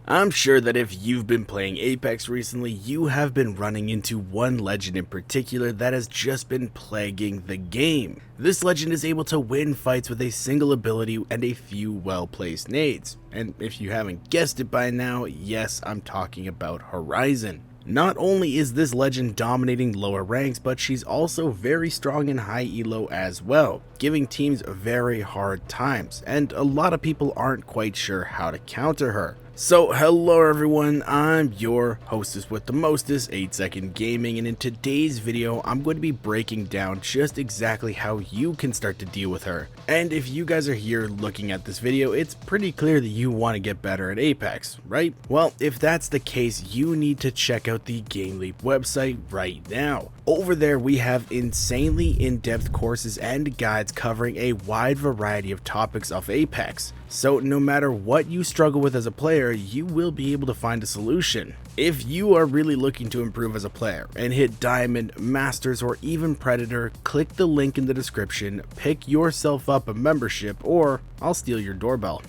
I'm sure that if you've been playing Apex recently, you have been running into one legend in particular that has just been plaguing the game. This legend is able to win fights with a single ability and a few well-placed nades. And if you haven't guessed it by now, yes, I'm talking about Horizon. Not only is this legend dominating lower ranks, but she's also very strong in high elo as well, giving teams very hard times, and a lot of people aren't quite sure how to counter her. So hello everyone, I'm your hostess with the mostest, 8 Second Gaming, and in today's video I'm going to be breaking down just exactly how you can start to deal with her. And if you guys are here looking at this video, it's pretty clear that you want to get better at Apex, right? Well, if that's the case, you need to check out the GameLeap website right now. Over there we have insanely in-depth courses and guides covering a wide variety of topics of Apex. So no matter what you struggle with as a player, you will be able to find a solution. If you are really looking to improve as a player and hit Diamond, Masters, or even Predator, click the link in the description, pick yourself up a membership, or I'll steal your doorbell.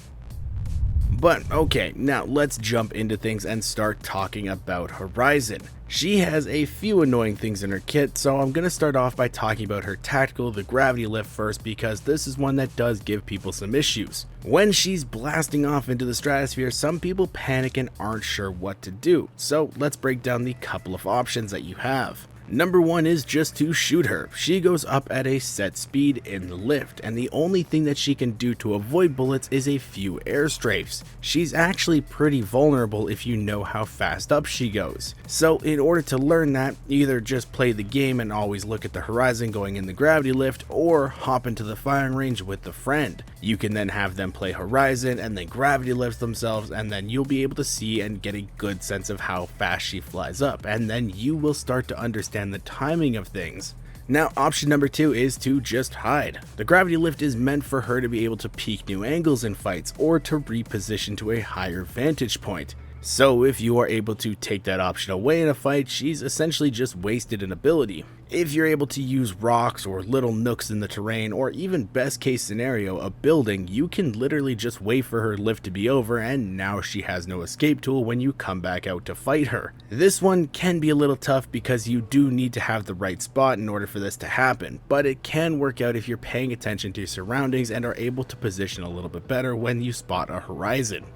But okay, now let's jump into things and start talking about Horizon. She has a few annoying things in her kit, so I'm going to start off by talking about her tactical, the gravity lift first, because this is one that does give people some issues. When she's blasting off into the stratosphere, some people panic and aren't sure what to do, so let's break down the couple of options that you have. Number one is just to shoot her. She goes up at a set speed in the lift, and the only thing that she can do to avoid bullets is a few air strafes. She's actually pretty vulnerable if you know how fast up she goes. So in order to learn that, either just play the game and always look at the horizon going in the gravity lift, or hop into the firing range with a friend. You can then have them play Horizon and then gravity lift themselves, and then you'll be able to see and get a good sense of how fast she flies up, and then you will start to understand the timing of things. Now, option number two is to just hide. The gravity lift is meant for her to be able to peek new angles in fights or to reposition to a higher vantage point. So if you are able to take that option away in a fight, she's essentially just wasted an ability. If you're able to use rocks or little nooks in the terrain, or even best case scenario, a building, you can literally just wait for her lift to be over, and now she has no escape tool when you come back out to fight her. This one can be a little tough because you do need to have the right spot in order for this to happen, but it can work out if you're paying attention to your surroundings and are able to position a little bit better when you spot a horizon.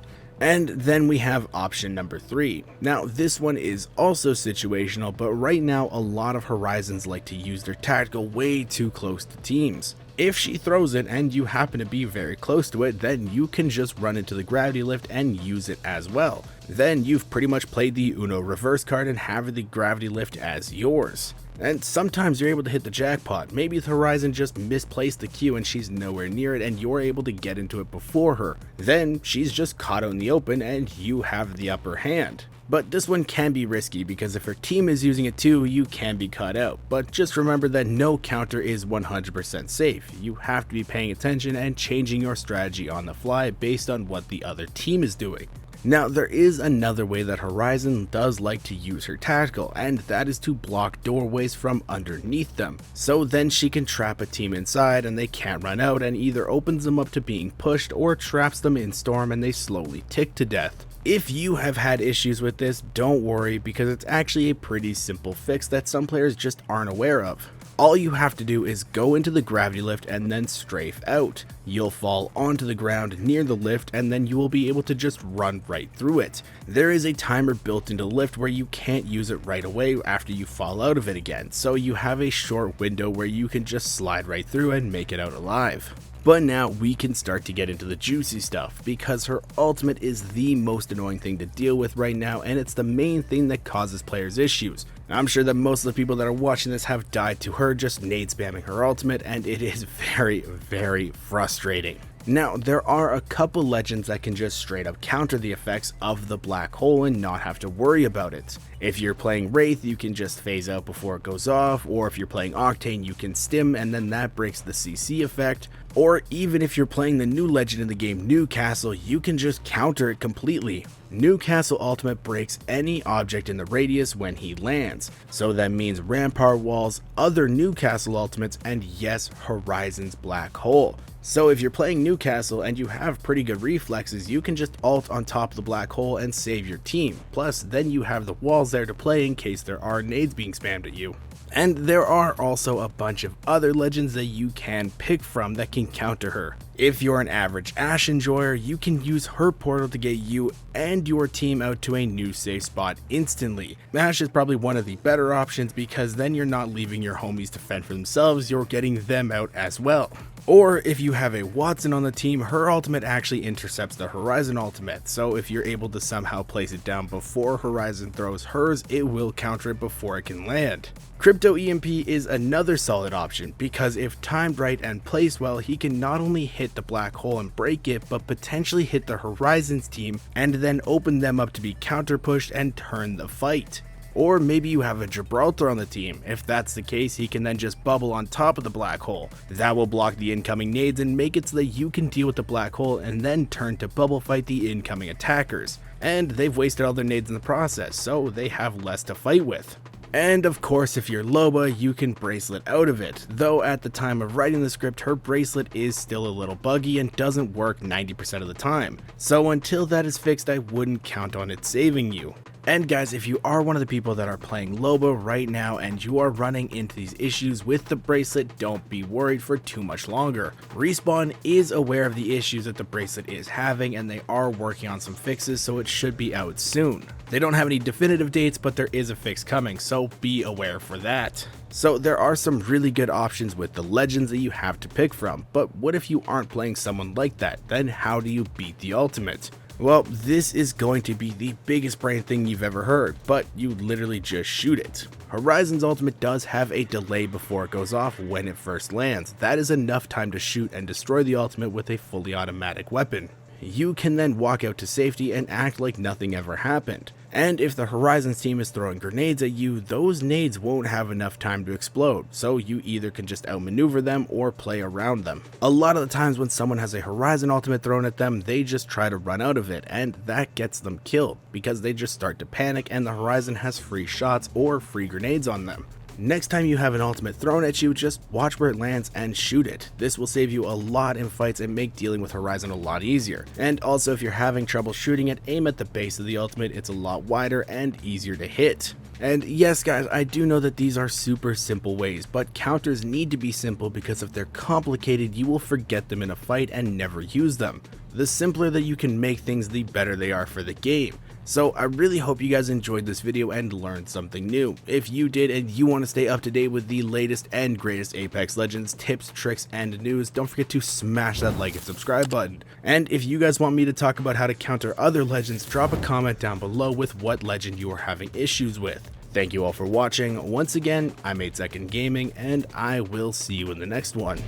And then we have option number three. Now this one is also situational, but right now a lot of Horizons like to use their tactical way too close to teams. If she throws it and you happen to be very close to it, then you can just run into the gravity lift and use it as well. Then you've pretty much played the Uno reverse card and have the gravity lift as yours. And sometimes you're able to hit the jackpot. Maybe the Horizon just misplaced the Q and she's nowhere near it and you're able to get into it before her. Then she's just caught out in the open and you have the upper hand. But this one can be risky because if her team is using it too, you can be caught out. But just remember that no counter is 100% safe. You have to be paying attention and changing your strategy on the fly based on what the other team is doing. Now there is another way that Horizon does like to use her tactical, and that is to block doorways from underneath them. So then she can trap a team inside and they can't run out, and either opens them up to being pushed or traps them in storm and they slowly tick to death. If you have had issues with this, don't worry because it's actually a pretty simple fix that some players just aren't aware of. All you have to do is go into the gravity lift and then strafe out. You'll fall onto the ground near the lift and then you will be able to just run right through it. There is a timer built into the lift where you can't use it right away after you fall out of it again, so you have a short window where you can just slide right through and make it out alive. But now we can start to get into the juicy stuff, because her ultimate is the most annoying thing to deal with right now, and it's the main thing that causes players issues. I'm sure that most of the people that are watching this have died to her just nade spamming her ultimate, and it is very frustrating. Now, there are a couple legends that can just straight up counter the effects of the black hole and not have to worry about it. If you're playing Wraith, you can just phase out before it goes off, or if you're playing Octane, you can stim and then that breaks the CC effect. Or even if you're playing the new legend in the game, Newcastle, you can just counter it completely. Newcastle ultimate breaks any object in the radius when he lands, so that means Rampart walls, other Newcastle ultimates, and yes, Horizon's black hole. So if you're playing Newcastle and you have pretty good reflexes, you can just ult on top of the black hole and save your team. Plus, then you have the walls there to play in case there are nades being spammed at you. And there are also a bunch of other legends that you can pick from that can counter her. If you're an average Ashe enjoyer, you can use her portal to get you and your team out to a new safe spot instantly. Ashe is probably one of the better options because then you're not leaving your homies to fend for themselves, you're getting them out as well. Or if you have a Watson on the team, her ultimate actually intercepts the Horizon ultimate, so if you're able to somehow place it down before Horizon throws hers, it will counter it before it can land. Crypto EMP is another solid option because if timed right and placed well, he can not only hit the black hole and break it, but potentially hit the Horizon's team and then open them up to be counter pushed and turn the fight. Or maybe you have a Gibraltar on the team. If that's the case, he can then just bubble on top of the black hole. That will block the incoming nades and make it so that you can deal with the black hole and then turn to bubble fight the incoming attackers. And they've wasted all their nades in the process, so they have less to fight with. And of course, if you're Loba, you can bracelet out of it, though at the time of writing the script, her bracelet is still a little buggy and doesn't work 90% of the time. So until that is fixed, I wouldn't count on it saving you. And guys, if you are one of the people that are playing Loba right now and you are running into these issues with the bracelet, don't be worried for too much longer. Respawn is aware of the issues that the bracelet is having and they are working on some fixes, so it should be out soon. They don't have any definitive dates, but there is a fix coming, so be aware for that. So there are some really good options with the legends that you have to pick from, but what if you aren't playing someone like that? Then how do you beat the ultimate? Well, this is going to be the biggest brain thing you've ever heard, but you literally just shoot it. Horizon's ultimate does have a delay before it goes off when it first lands. That is enough time to shoot and destroy the ultimate with a fully automatic weapon. You can then walk out to safety and act like nothing ever happened. And if the Horizon's team is throwing grenades at you, those nades won't have enough time to explode, so you either can just outmaneuver them or play around them. A lot of the times when someone has a Horizon ultimate thrown at them, they just try to run out of it, and that gets them killed, because they just start to panic and the Horizon has free shots or free grenades on them. Next time you have an ultimate thrown at you, just watch where it lands and shoot it. This will save you a lot in fights and make dealing with Horizon a lot easier. And also, if you're having trouble shooting it, aim at the base of the ultimate. It's a lot wider and easier to hit. And yes guys, I do know that these are super simple ways, but counters need to be simple because if they're complicated, you will forget them in a fight and never use them. The simpler that you can make things, the better they are for the game. So I really hope you guys enjoyed this video and learned something new. If you did and you want to stay up to date with the latest and greatest Apex Legends tips, tricks, and news, don't forget to smash that like and subscribe button. And if you guys want me to talk about how to counter other legends, drop a comment down below with what legend you are having issues with. Thank you all for watching. Once again, I'm 8 Second Gaming, and I will see you in the next one.